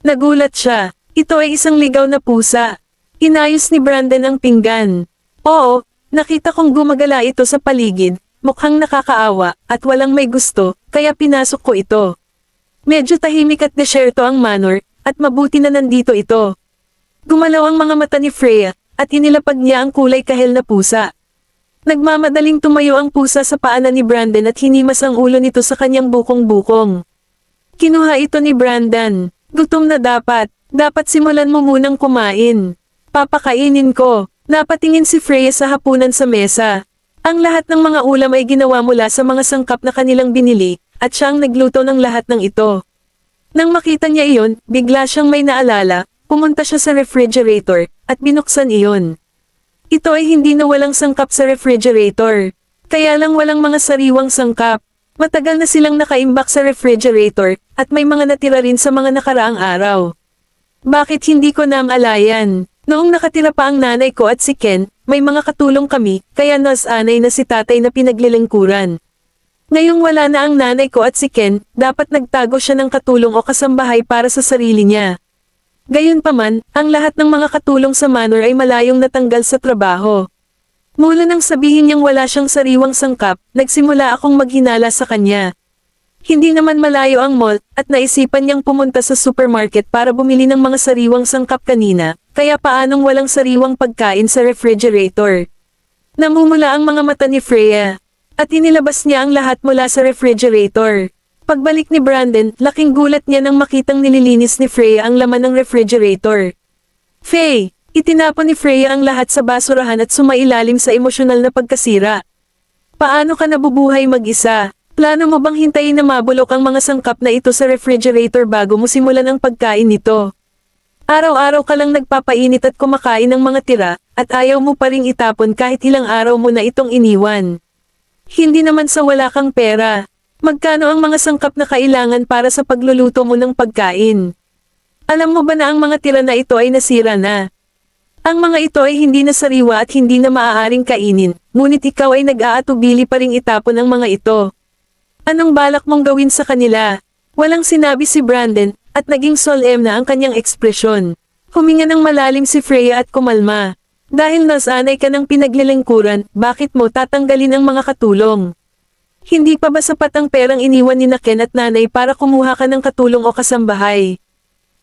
Nagulat siya, ito ay isang ligaw na pusa. Inayos ni Brandon ang pinggan. Oo, nakita kong gumagala ito sa paligid. Mukhang nakakaawa, at walang may gusto, kaya pinasok ko ito. Medyo tahimik at desyerto ang manor, at mabuti na nandito ito. Gumalaw ang mga mata ni Freya, at inilapag niya ang kulay kahel na pusa. Nagmamadaling tumayo ang pusa sa paanan ni Brandon at hinimas ang ulo nito sa kanyang bukong-bukong. Kinuha ito ni Brandon. Gutom na dapat simulan mo munang kumain. Papakainin ko. Napatingin si Freya sa hapunan sa mesa. Ang lahat ng mga ulam ay ginawa mula sa mga sangkap na kanilang binili, at siya ang nagluto ng lahat ng ito. Nang makita niya iyon, bigla siyang may naalala, pumunta siya sa refrigerator, at binuksan iyon. Ito ay hindi na walang sangkap sa refrigerator. Kaya lang walang mga sariwang sangkap. Matagal na silang nakaimbak sa refrigerator, at may mga natira rin sa mga nakaraang araw. Bakit hindi ko naamalayan? Noong nakatira pa ang nanay ko at si Ken, may mga katulong kami, kaya nasanay na si tatay na pinaglilingkuran. Ngayong wala na ang nanay ko at si Ken, dapat nagtago siya ng katulong o kasambahay para sa sarili niya. Gayunpaman, ang lahat ng mga katulong sa manor ay malayong natanggal sa trabaho. Mula nang sabihin niyang wala siyang sariwang sangkap, nagsimula akong maghinala sa kanya. Hindi naman malayo ang mall, at naisipan niyang pumunta sa supermarket para bumili ng mga sariwang sangkap kanina, kaya paanong walang sariwang pagkain sa refrigerator. Namumula ang mga mata ni Freya, at inilabas niya ang lahat mula sa refrigerator. Pagbalik ni Brandon, laking gulat niya nang makitang nililinis ni Freya ang laman ng refrigerator. Faye! Itinapon ni Freya ang lahat sa basurahan at sumailalim sa emosyonal na pagkasira. Paano ka nabubuhay mag-isa? Plano mo bang hintayin na mabulok ang mga sangkap na ito sa refrigerator bago mo simulan ang pagkain nito? Araw-araw ka lang nagpapainit at kumakain ng mga tira, at ayaw mo pa ring itapon kahit ilang araw mo na itong iniwan. Hindi naman sa wala kang pera. Magkano ang mga sangkap na kailangan para sa pagluluto mo ng pagkain? Alam mo ba na ang mga tira na ito ay nasira na? Ang mga ito ay hindi na sariwa at hindi na maaaring kainin, ngunit ikaw ay nag-aatubili pa ring itapon ang mga ito. Anong balak mong gawin sa kanila? Walang sinabi si Brandon, at naging solemn na ang kanyang ekspresyon. Huminga ng malalim si Freya at kumalma. Dahil nasanay ka ng pinaglilingkuran, bakit mo tatanggalin ang mga katulong? Hindi pa ba sapat ang perang iniwan ni na Ken at nanay para kumuha ka ng katulong o kasambahay?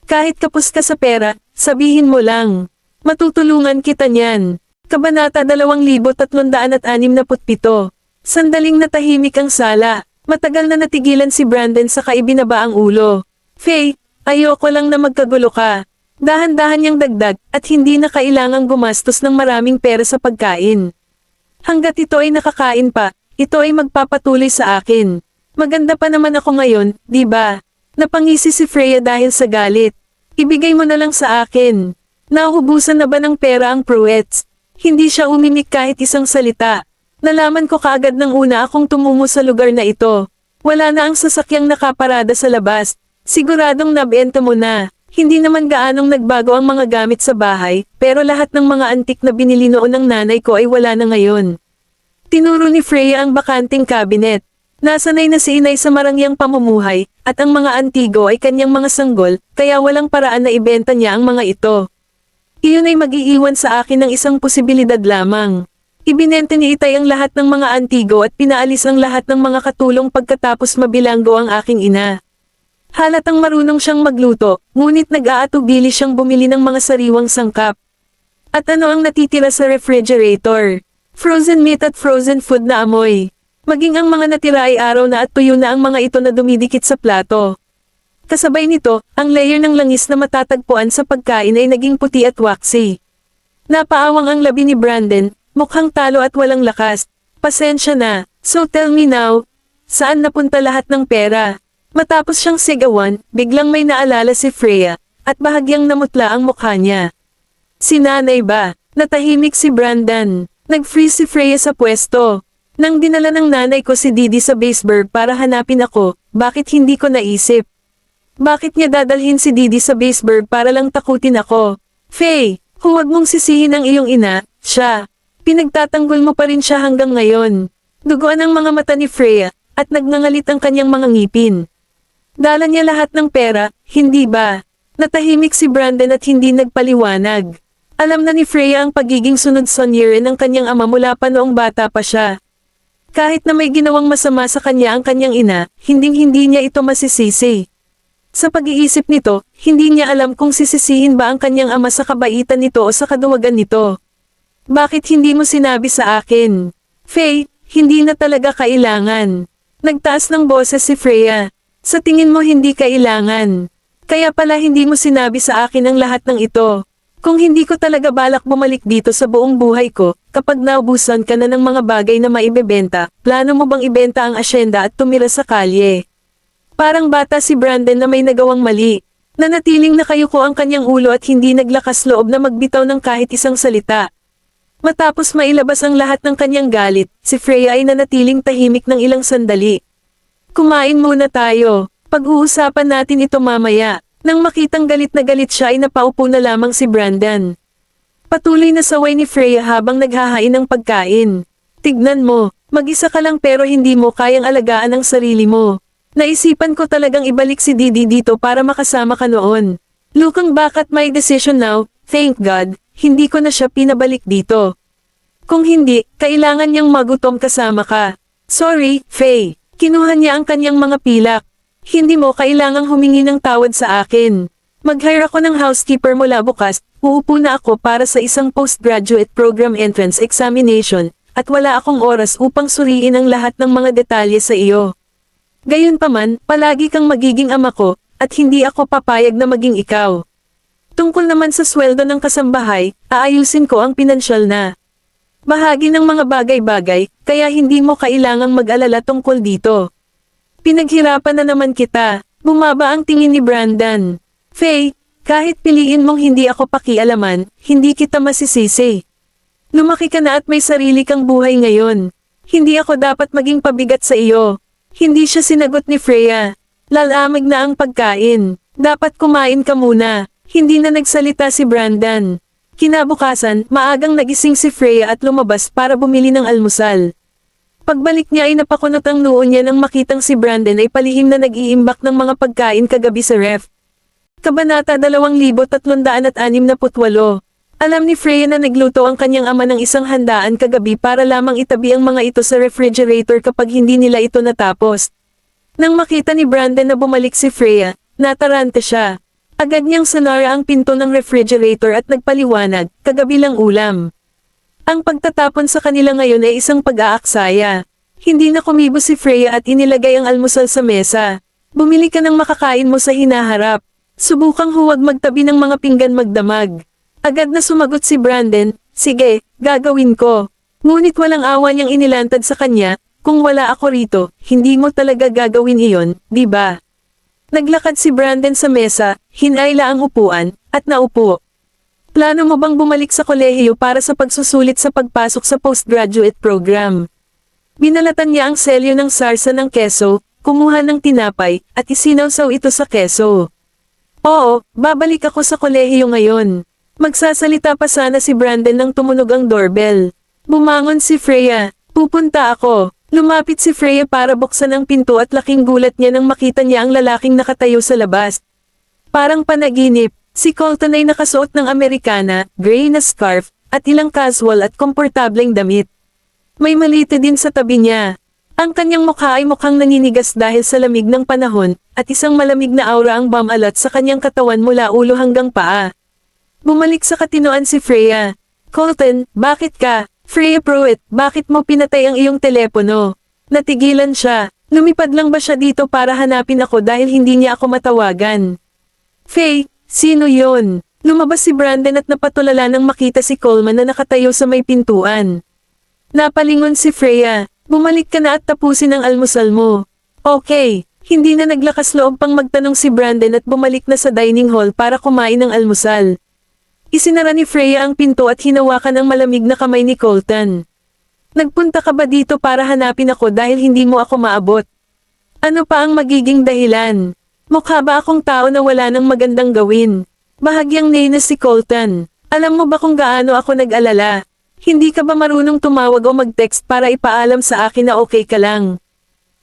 Kahit kapos ka sa pera, sabihin mo lang. Matutulungan kita niyan. Kabanata 2367. Sandaling natahimik ang sala. Matagal na natigilan si Brandon sa kaibinaba ang ulo. Faye, ayoko lang na magkagulo ka. Dahan-dahan niyang dagdag, at hindi na kailangang gumastos ng maraming pera sa pagkain. Hanggat ito ay nakakain pa, ito ay magpapatuloy sa akin. Maganda pa naman ako ngayon, di ba? Napangisi si Freya dahil sa galit. Ibigay mo na lang sa akin. Nahubusan na ba ng pera ang Pruitts? Hindi siya umimik kahit isang salita. Nalaman ko kaagad nang una akong tumungo sa lugar na ito. Wala na ang sasakyang nakaparada sa labas. Siguradong nabenta mo na. Hindi naman gaanong nagbago ang mga gamit sa bahay, pero lahat ng mga antik na binili noon ng nanay ko ay wala na ngayon. Tinuro ni Freya ang bakanting cabinet. Nasanay na si inay sa marangyang pamumuhay, at ang mga antigo ay kanyang mga sanggol, kaya walang paraan na ibenta niya ang mga ito. Iyon ay mag-iiwan sa akin ng isang posibilidad lamang. Ibinenta ni Itay ang lahat ng mga antigo at pinaalis ang lahat ng mga katulong pagkatapos mabilanggo ang aking ina. Halatang marunong siyang magluto, ngunit nag-aatubili siyang bumili ng mga sariwang sangkap. At ano ang natitira sa refrigerator? Frozen meat at frozen food na amoy. Maging ang mga natira ay araw na at tuyo na ang mga ito na dumidikit sa plato. Kasabay nito, ang layer ng langis na matatagpuan sa pagkain ay naging puti at waxy. Napaawang ang labi ni Brandon, mukhang talo at walang lakas. Pasensya na, so tell me now, saan napunta lahat ng pera? Matapos siyang sigawan, biglang may naalala si Freya, at bahagyang namutla ang mukha niya. Si nanay ba? Natahimik si Brandon. Nag-freeze si Freya sa pwesto. Nang dinala ng nanay ko si Didi sa Baseburg para hanapin ako, bakit hindi ko naisip? Bakit niya dadalhin si Didi sa Baseburg para lang takutin ako? Faye, huwag mong sisihin ang iyong ina, siya. Pinagtatanggol mo pa rin siya hanggang ngayon. Duguan ang mga mata ni Freya, at nagngangalit ang kanyang mga ngipin. Dala niya lahat ng pera, hindi ba? Natahimik si Brandon at hindi nagpaliwanag. Alam na ni Freya ang pagiging sunod-sonyerin ng kanyang ama mula pa noong bata pa siya. Kahit na may ginawang masama sa kanya ang kanyang ina, hinding-hindi niya ito masisisi. Sa pag-iisip nito, hindi niya alam kung sisisihin ba ang kanyang ama sa kabaitan nito o sa kaduwagan nito. Bakit hindi mo sinabi sa akin? Faye, hindi na talaga kailangan. Nagtaas ng boses si Freya. Sa tingin mo hindi kailangan. Kaya pala hindi mo sinabi sa akin ang lahat ng ito. Kung hindi ko talaga balak bumalik dito sa buong buhay ko, kapag naubusan ka na ng mga bagay na maibebenta, plano mo bang ibenta ang asyenda at tumira sa kalye? Parang bata si Brandon na may nagawang mali. Nanatiling nakayuko ang kanyang ulo at hindi naglakas loob na magbitaw ng kahit isang salita. Matapos mailabas ang lahat ng kanyang galit, si Freya ay nanatiling tahimik ng ilang sandali. Kumain muna tayo. Pag-uusapan natin ito mamaya. Nang makitang galit na galit siya ay napaupo na lamang si Brandon. Patuloy na saway ni Freya habang naghahain ng pagkain. Tignan mo, mag-isa ka lang pero hindi mo kayang alagaan ang sarili mo. Naisipan ko talagang ibalik si Didi dito para makasama ka noon. Looking back at my decision now, thank God, hindi ko na siya pinabalik dito. Kung hindi, kailangan niyang magutom kasama ka. Sorry, Faye. Kinuha niya ang kanyang mga pilak. Hindi mo kailangang humingi ng tawad sa akin. Mag-hire ako ng housekeeper mula bukas, uupo na ako para sa isang postgraduate program entrance examination, at wala akong oras upang suriin ang lahat ng mga detalye sa iyo. Gayunpaman, palagi kang magiging ama ko, at hindi ako papayag na maging ikaw. Tungkol naman sa sweldo ng kasambahay, aayusin ko ang pinansyal na bahagi ng mga bagay-bagay, kaya hindi mo kailangang mag-alala tungkol dito. Pinaghirapan na naman kita. Bumaba ang tingin ni Brandon. Faye, kahit piliin mong hindi ako pakialaman, hindi kita masisisi. Lumaki ka na at may sarili kang buhay ngayon. Hindi ako dapat maging pabigat sa iyo. Hindi siya sinagot ni Freya. Lalamig na ang pagkain. Dapat kumain ka muna. Hindi na nagsalita si Brandon. Kinabukasan, maagang nagising si Freya at lumabas para bumili ng almusal. Pagbalik niya ay napakunot ang noo niya nang makitang si Brandon ay palihim na nag-iimbak ng mga pagkain kagabi sa ref. Kabanata 2368. Alam ni Freya na nagluto ang kanyang ama ng isang handaan kagabi para lamang itabi ang mga ito sa refrigerator kapag hindi nila ito natapos. Nang makita ni Brandon na bumalik si Freya, natarante siya. Agad niyang sinara ang pinto ng refrigerator at nagpaliwanag, kagabi lang ulam. Ang pagtatapon sa kanila ngayon ay isang pag-aaksaya. Hindi na kumibo si Freya at inilagay ang almusal sa mesa. Bumili ka ng makakain mo sa hinaharap. Subukang huwag magtabi ng mga pinggan magdamag. Agad na sumagot si Brandon, sige, gagawin ko. Ngunit walang awa niyang inilantad sa kanya, kung wala ako rito, hindi mo talaga gagawin iyon, di ba? Naglakad si Brandon sa mesa, hinayla ang upuan, at naupo. Plano mo bang bumalik sa kolehiyo para sa pagsusulit sa pagpasok sa postgraduate program? Binalatan niya ang selyo ng sarsa ng keso, kumuha ng tinapay, at isinawsaw ito sa keso. Oo, babalik ako sa kolehiyo ngayon. Magsasalita pa sana si Brandon nang tumunog ang doorbell. Bumangon si Freya, pupunta ako. Lumapit si Freya para buksan ang pinto at laking gulat niya nang makita niya ang lalaking nakatayo sa labas. Parang panaginip. Si Colton ay nakasuot ng Amerikana, gray na scarf, at ilang casual at komportableng damit. May malite din sa tabi niya. Ang kanyang mukha ay mukhang naninigas dahil sa lamig ng panahon, at isang malamig na aura ang bumalat sa kanyang katawan mula ulo hanggang paa. Bumalik sa katinoan si Freya. Colton, bakit ka? Freya Pruitt, bakit mo pinatay ang iyong telepono? Natigilan siya. Lumipad lang ba siya dito para hanapin ako dahil hindi niya ako matawagan? Faye, sino yon? Lumabas si Brandon at napatulala nang makita si Coleman na nakatayo sa may pintuan. Napalingon si Freya. Bumalik ka na at tapusin ang almusal mo. Okay, hindi na naglakas loob pang magtanong si Brandon at bumalik na sa dining hall para kumain ng almusal. Isinara ni Freya ang pinto at hinawakan ang malamig na kamay ni Colton. Nagpunta ka ba dito para hanapin ako dahil hindi mo ako maabot? Ano pa ang magiging dahilan? Mukha ba akong tao na wala nang magandang gawin? Bahagyang nainis si Colton. Alam mo ba kung gaano ako nag-alala? Hindi ka ba marunong tumawag o mag-text para ipaalam sa akin na okay ka lang?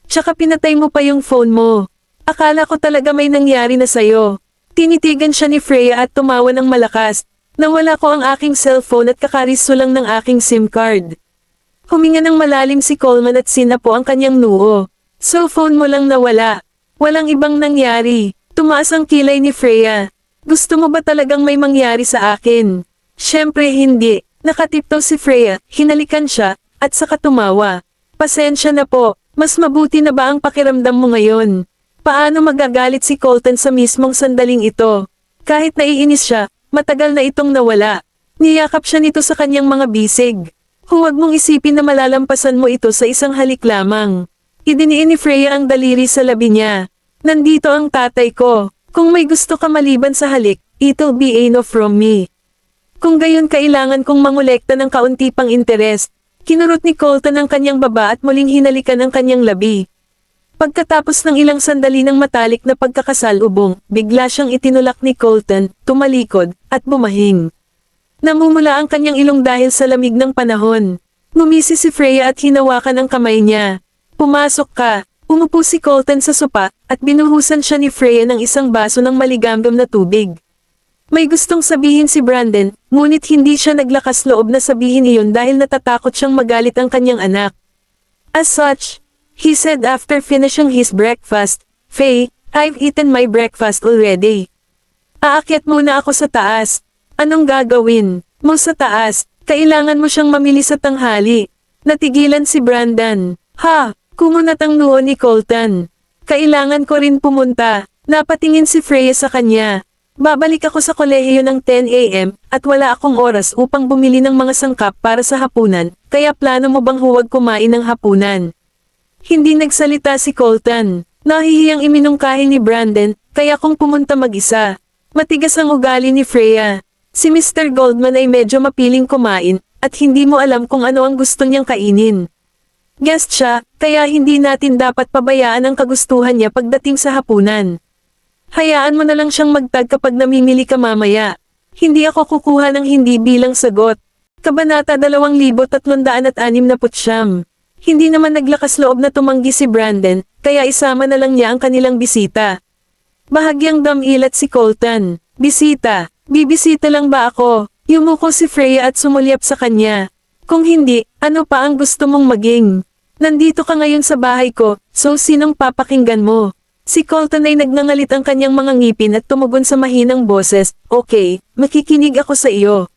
Tsaka pinatay mo pa yung phone mo. Akala ko talaga may nangyari na sayo. Tinitigan siya ni Freya at tumawa ng malakas. Nawala ko ang aking cellphone at kakariso lang ng aking SIM card. Huminga ng malalim si Coleman at sinapo ang kanyang noo. Cellphone mo lang nawala. Walang ibang nangyari. Tumaas ang kilay ni Freya. Gusto mo ba talagang may mangyari sa akin? Siyempre hindi. Nakatiptoe si Freya, hinalikan siya, at saka tumawa. Pasensya na po, mas mabuti na ba ang pakiramdam mo ngayon? Paano magagalit si Colton sa mismong sandaling ito? Kahit naiinis siya, matagal na itong nawala. Niyakap siya nito sa kanyang mga bisig. Huwag mong isipin na malalampasan mo ito sa isang halik lamang. Idiniin ni Freya ang daliri sa labi niya. Nandito ang tatay ko. Kung may gusto ka maliban sa halik, it'll be enough from me. Kung gayon kailangan kong mangolekta ng kaunti pang interes. Kinurot ni Colton ang kanyang baba at muling hinalikan ang kanyang labi. Pagkatapos ng ilang sandali ng matalik na pagkakasalubong, bigla siyang itinulak ni Colton, tumalikod, at bumahing. Namumula ang kanyang ilong dahil sa lamig ng panahon. Ngumisi si Freya at hinawakan ang kamay niya. Pumasok ka. Umupo si Colton sa sopa, at binuhusan siya ni Freya ng isang baso ng maligamgam na tubig. May gustong sabihin si Brandon, ngunit hindi siya naglakas loob na sabihin iyon dahil natatakot siyang magalit ang kanyang anak. As such, he said after finishing his breakfast, Faye, I've eaten my breakfast already. Aakyat muna ako sa taas. Anong gagawin mo sa taas? Kailangan mo siyang mamili sa tanghali. Natigilan si Brandon. Ha, kumunat ang noo ni Colton. Kailangan ko rin pumunta. Napatingin si Freya sa kanya. Babalik ako sa kolehiyo ng 10 AM, at wala akong oras upang bumili ng mga sangkap para sa hapunan, kaya plano mo bang huwag kumain ng hapunan? Hindi nagsalita si Colton. Nahihiyang iminungkahi ni Brandon, kaya kung pumunta mag-isa. Matigas ang ugali ni Freya. Si Mr. Goldman ay medyo mapiling kumain, at hindi mo alam kung ano ang gusto niyang kainin. Guest siya, kaya hindi natin dapat pabayaan ang kagustuhan niya pagdating sa hapunan. Hayaan mo na lang siyang magtag kapag namimili ka mamaya. Hindi ako kukuha ng hindi bilang sagot. Kabanata 2369. Hindi naman naglakas loob na tumanggi si Brandon, kaya isama na lang niya ang kanilang bisita. Bahagyang damilat si Colton. Bisita? Bibisita lang ba ako? Yumuko si Freya at sumulyap sa kanya. Kung hindi, ano pa ang gusto mong maging? Nandito ka ngayon sa bahay ko, so sinong papakinggan mo? Si Colton ay nagngangalit ang kanyang mga ngipin at tumugon sa mahinang boses, okay, makikinig ako sa iyo.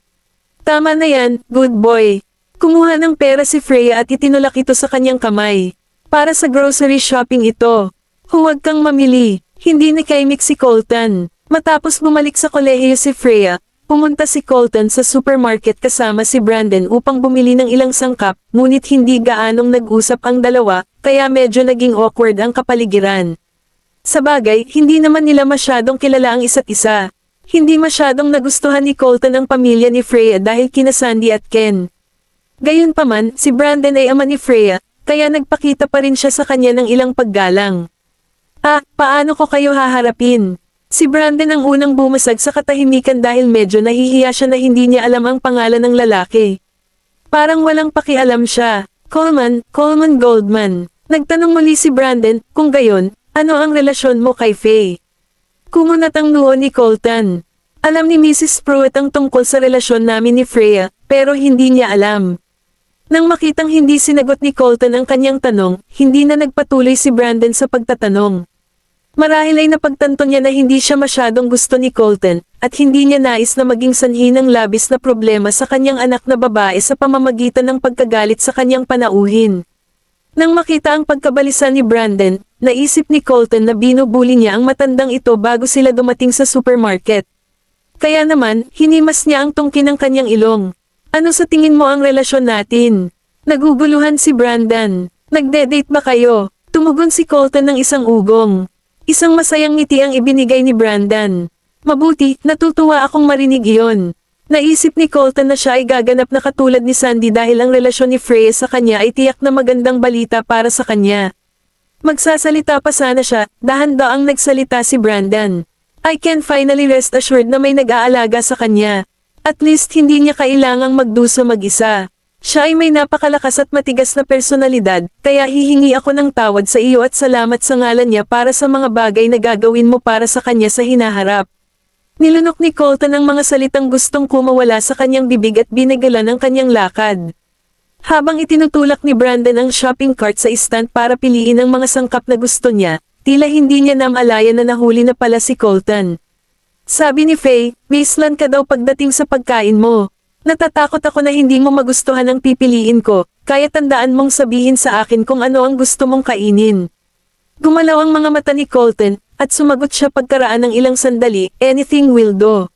Tama na yan, good boy. Kumuha ng pera si Freya at itinulak ito sa kanyang kamay. Para sa grocery shopping ito. Huwag kang mamili, hindi nakaimik si Colton. Matapos bumalik sa kolehiyo si Freya, pumunta si Colton sa supermarket kasama si Brandon upang bumili ng ilang sangkap, ngunit hindi gaanong nag-usap ang dalawa, kaya medyo naging awkward ang kapaligiran. Sa bagay, hindi naman nila masyadong kilala ang isa't isa. Hindi masyadong nagustuhan ni Colton ang pamilya ni Freya dahil kina Sandy at Ken. Gayunpaman, si Brandon ay ama ni Freya, kaya nagpakita pa rin siya sa kanya ng ilang paggalang. Paano ko kayo haharapin? Si Brandon ang unang bumasag sa katahimikan dahil medyo nahihiya siya na hindi niya alam ang pangalan ng lalaki. Parang walang pakialam siya. Coleman Goldman. Nagtanong muli si Brandon, kung gayon, ano ang relasyon mo kay Faye? Kumunat ang noo ni Colton. Alam ni Mrs. Pruitt ang tungkol sa relasyon namin ni Freya, pero hindi niya alam. Nang makitang hindi sinagot ni Colton ang kanyang tanong, hindi na nagpatuloy si Brandon sa pagtatanong. Marahil ay napagtanto niya na hindi siya masyadong gusto ni Colton, at hindi niya nais na maging sanhi ng labis na problema sa kanyang anak na babae sa pamamagitan ng pagkagalit sa kanyang panauhin. Nang makita ang pagkabalisa ni Brandon, naisip ni Colton na binubuli niya ang matandang ito bago sila dumating sa supermarket. Kaya naman, hinimas niya ang tungkin ng kanyang ilong. Ano sa tingin mo ang relasyon natin? Naguguluhan si Brandon. Nagde-date ba kayo? Tumugon si Colton ng isang ugong. Isang masayang ngiti ang ibinigay ni Brandon. Mabuti, natutuwa akong marinig iyon. Naisip ni Colton na siya ay gaganap na katulad ni Sandy dahil ang relasyon ni Freya sa kanya ay tiyak na magandang balita para sa kanya. Magsasalita pa sana siya, dahan-daang nagsalita si Brandon. I can finally rest assured na may nag-aalaga sa kanya. At least hindi niya kailangang magdusa mag-isa. Siya ay may napakalakas at matigas na personalidad, kaya hihingi ako ng tawad sa iyo at salamat sa ngalan niya para sa mga bagay na gagawin mo para sa kanya sa hinaharap. Nilunok ni Colton ang mga salitang gustong kumawala sa kanyang bibig at binagalan ang kanyang lakad. Habang itinutulak ni Brandon ang shopping cart sa stand para piliin ang mga sangkap na gusto niya, tila hindi niya namalaya na nahuli na pala si Colton. Sabi ni Faye, wasteland ka daw pagdating sa pagkain mo. Natatakot ako na hindi mo magustuhan ang pipiliin ko, kaya tandaan mong sabihin sa akin kung ano ang gusto mong kainin. Gumalaw ang mga mata ni Colton, at sumagot siya pagkaraan ng ilang sandali, anything will do.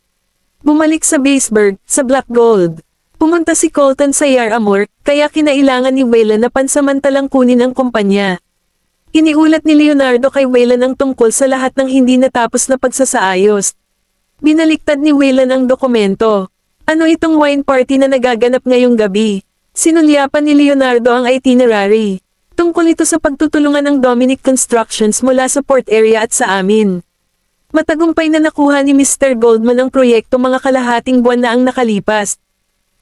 Bumalik sa Baseburg, sa Black Gold. Pumunta si Colton sa Yaramore, kaya kinailangan ni Waylon na pansamantalang kunin ang kumpanya. Iniulat ni Leonardo kay Waylon ang tungkol sa lahat ng hindi natapos na pagsasaayos. Binaliktad ni Waylon ang dokumento. Ano itong wine party na nagaganap ngayong gabi? Sinulyapan ni Leonardo ang itinerary. Tungkol ito sa pagtutulungan ng Dominic Constructions mula sa port area at sa amin. Matagumpay na nakuha ni Mr. Goldman ang proyekto mga kalahating buwan na ang nakalipas.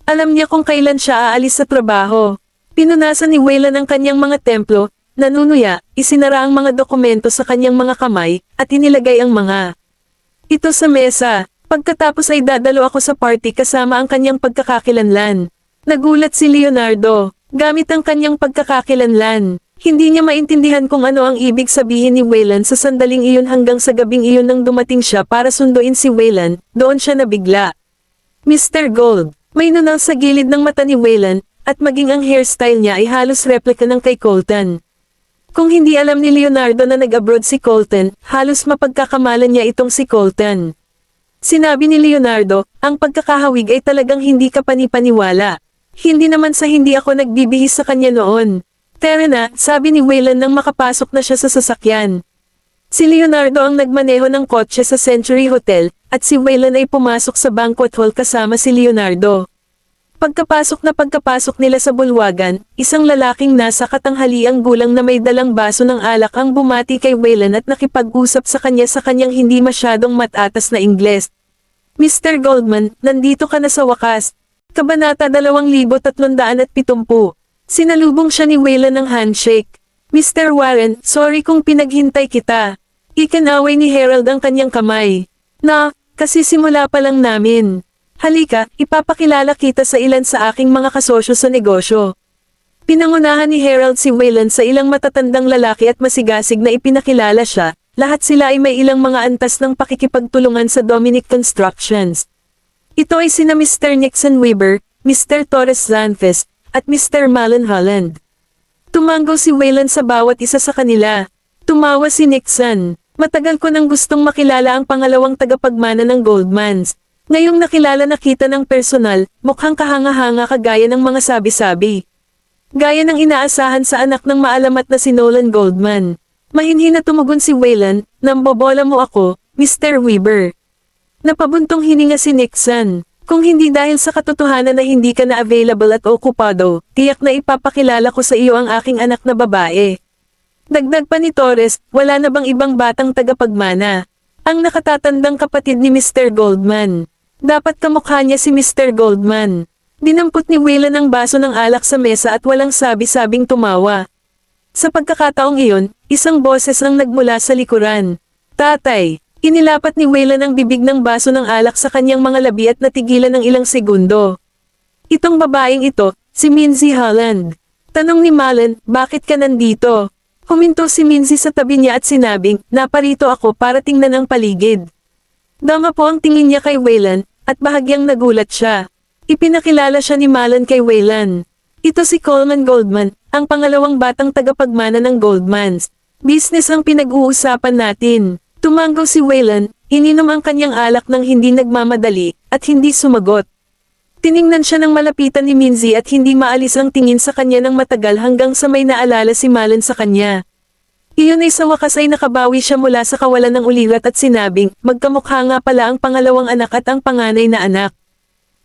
Alam niya kung kailan siya aalis sa trabaho. Pinunasan ni Waylon ang kanyang mga templo, nanunuya, isinara ang mga dokumento sa kanyang mga kamay, at inilagay ang mga ito sa mesa. Pagkatapos ay dadalo ako sa party kasama ang kanyang pagkakakilanlan. Nagulat si Leonardo, gamit ang kanyang pagkakakilanlan. Hindi niya maintindihan kung ano ang ibig sabihin ni Waylon sa sandaling iyon hanggang sa gabing iyon nang dumating siya para sunduin si Waylon, doon siya nabigla. Mr. Gold, may nunal sa gilid ng mata ni Waylon, at maging ang hairstyle niya ay halos replika ng kay Colton. Kung hindi alam ni Leonardo na nag-abroad si Colton, halos mapagkakamalan niya itong si Colton. Sinabi ni Leonardo, ang pagkakahawig ay talagang hindi ka panipaniwala. Hindi naman sa hindi ako nagbibihis sa kanya noon. Tara na, sabi ni Waylon nang makapasok na siya sa sasakyan. Si Leonardo ang nagmaneho ng kotse sa Century Hotel, at si Waylon ay pumasok sa banquet hall kasama si Leonardo. Pagkapasok nila sa bulwagan, isang lalaking nasa katanghaliang gulang na may dalang baso ng alak ang bumati kay Waylon at nakipag-usap sa kanyang hindi masyadong matatas na Ingles. Mr. Goldman, nandito ka na sa wakas. Kabanata 2370. Sinalubong siya ni Waylon ng handshake. Mr. Warren, sorry kung pinaghintay kita. Ikinaway ni Harold ang kanyang kamay. Na, kasi simula pa lang namin. Halika, ipapakilala kita sa ilan sa aking mga kasosyo sa negosyo. Pinangunahan ni Harold si Waylon sa ilang matatandang lalaki at masigasig na ipinakilala siya. Lahat sila ay may ilang mga antas ng pakikipagtulungan sa Dominic Constructions. Ito ay sina Mr. Nixon Weber, Mr. Torres Zanfes, at Mr. Malin Holland. Tumango si Waylon sa bawat isa sa kanila. Tumawa si Nixon. Matagal ko nang gustong makilala ang pangalawang tagapagmana ng Goldmans. Ngayong nakilala na kita ng personal, mukhang kahanga-hanga kagaya ng mga sabi-sabi. Gaya ng inaasahan sa anak ng maalamat na si Nolan Goldman. Mahinhin na tumugon si Waylon, nambobola mo ako, Mr. Weber. Napabuntong hininga si Nixon. Kung hindi dahil sa katotohanan na hindi ka na available at okupado, tiyak na ipapakilala ko sa iyo ang aking anak na babae. Dagdag pa ni Torres, wala na bang ibang batang tagapagmana? Ang nakatatandang kapatid ni Mr. Goldman. Dapat kamukha niya si Mr. Goldman. Dinampot ni Waylon ang baso ng alak sa mesa at walang sabi-sabing tumawa. Sa pagkakataong iyon, isang boses ang nagmula sa likuran. Tatay, inilapat ni Waylon ang bibig ng baso ng alak sa kanyang mga labi at natigilan ng ilang segundo. Itong babaeng ito, si Minzy Holland. Tanong ni Malin, bakit ka nandito? Huminto si Minzy sa tabi niya at sinabing, naparito ako para tingnan ang paligid. Dama po ang tingin niya kay Waylan, at bahagyang nagulat siya. Ipinakilala siya ni Malon kay Waylan. Ito si Coleman Goldman, ang pangalawang batang tagapagmana ng Goldmans. Business ang pinag-uusapan natin. Tumanggaw si Waylan, ininom ang kanyang alak ng hindi nagmamadali, at hindi sumagot. Tiningnan siya ng malapitan ni Minzy at hindi maalis ang tingin sa kanya ng matagal hanggang sa may naalala si Malon sa kanya. Iyon ay sa wakas ay nakabawi siya mula sa kawalan ng ulirat at sinabing, magkamukha nga pala ang pangalawang anak at ang panganay na anak.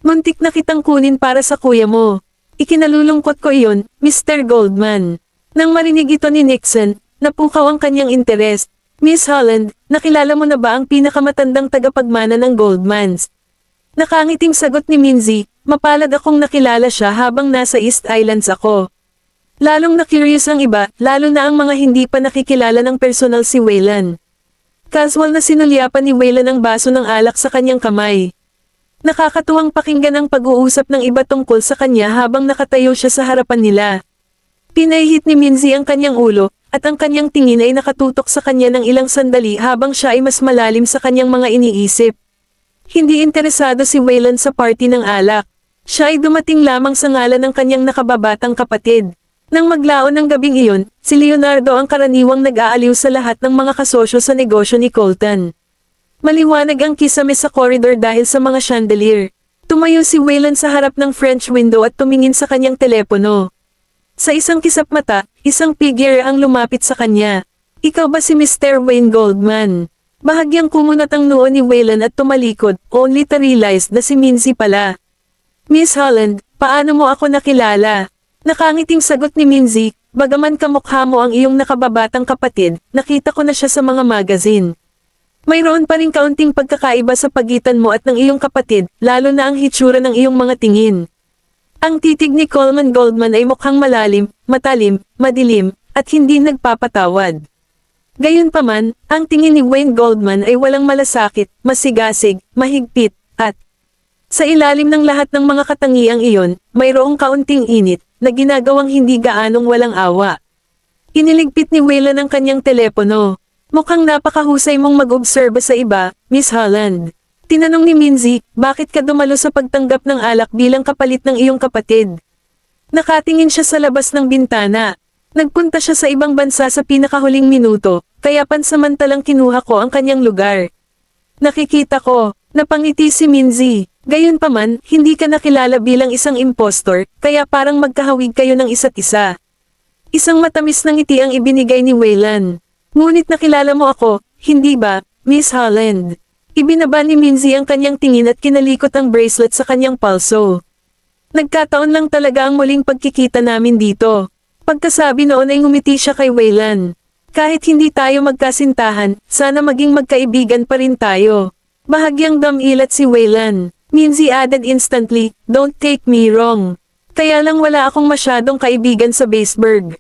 Muntik na kitang kunin para sa kuya mo. Ikinalulungkot ko iyon, Mr. Goldman. Nang marinig ito ni Nixon, napukaw ang kanyang interes. Miss Holland, nakilala mo na ba ang pinakamatandang tagapagmana ng Goldmans? Nakangiting sagot ni Minzy, mapalad akong nakilala siya habang nasa East Islands ako. Lalong na-curious ang iba, lalo na ang mga hindi pa nakikilala ng personal si Waylan. Casual na sinulyapan ni Waylan ang baso ng alak sa kanyang kamay. Nakakatuwang pakinggan ang pag-uusap ng iba tungkol sa kanya habang nakatayo siya sa harapan nila. Pinahihit ni Minzy ang kanyang ulo, at ang kanyang tingin ay nakatutok sa kanya ng ilang sandali habang siya ay mas malalim sa kanyang mga iniisip. Hindi interesado si Waylan sa party ng alak. Siya ay dumating lamang sa ngalan ng kanyang nakababatang kapatid. Nang maglaon ng gabing iyon, si Leonardo ang karaniwang nag-aaliw sa lahat ng mga kasosyo sa negosyo ni Colton. Maliwanag ang kisame sa corridor dahil sa mga chandelier. Tumayo si Waylan sa harap ng French window at tumingin sa kanyang telepono. Sa isang kisap mata, isang figure ang lumapit sa kanya. Ikaw ba si Mr. Wayne Goldman? Bahagyang kumunat ang noo ni Waylan at tumalikod, only to realize na si Minzy pala. Miss Holland, paano mo ako nakilala? Nakangiting sagot ni Minzy, bagaman kamukha mo ang iyong nakababatang kapatid, nakita ko na siya sa mga magazine. Mayroon pa rin kaunting pagkakaiba sa pagitan mo at ng iyong kapatid, lalo na ang hitsura ng iyong mga tingin. Ang titig ni Coleman Goldman ay mukhang malalim, matalim, madilim, at hindi nagpapatawad. Gayunpaman, ang tingin ni Wayne Goldman ay walang malasakit, masigasig, mahigpit, at sa ilalim ng lahat ng mga katangiang iyon, mayroong kaunting init, na ginagawang hindi gaanong walang awa. Iniligpit ni Waylan ang kanyang telepono. Mukhang napakahusay mong mag-obserba sa iba, Miss Holland. Tinanong ni Minzy, bakit ka dumalo sa pagtanggap ng alak bilang kapalit ng iyong kapatid? Nakatingin siya sa labas ng bintana. Nagpunta siya sa ibang bansa sa pinakahuling minuto, kaya pansamantalang kinuha ko ang kanyang lugar. Nakikita ko, napangiti si Minzy. Gayunpaman, hindi ka nakilala bilang isang impostor, kaya parang magkahawig kayo ng isa't isa. Isang matamis na ngiti ang ibinigay ni Waylan. Ngunit nakilala mo ako, hindi ba, Miss Holland? Ibinaba ni Minzy ang kanyang tingin at kinalikot ang bracelet sa kanyang palso. Nagkataon lang talaga ang muling pagkikita namin dito. Pagkasabi noon ay ngumiti siya kay Waylan. Kahit hindi tayo magkasintahan, sana maging magkaibigan pa rin tayo. Bahagyang damilat si Waylan. Minzy added instantly, don't take me wrong. Kaya lang wala akong masyadong kaibigan sa Baseburg.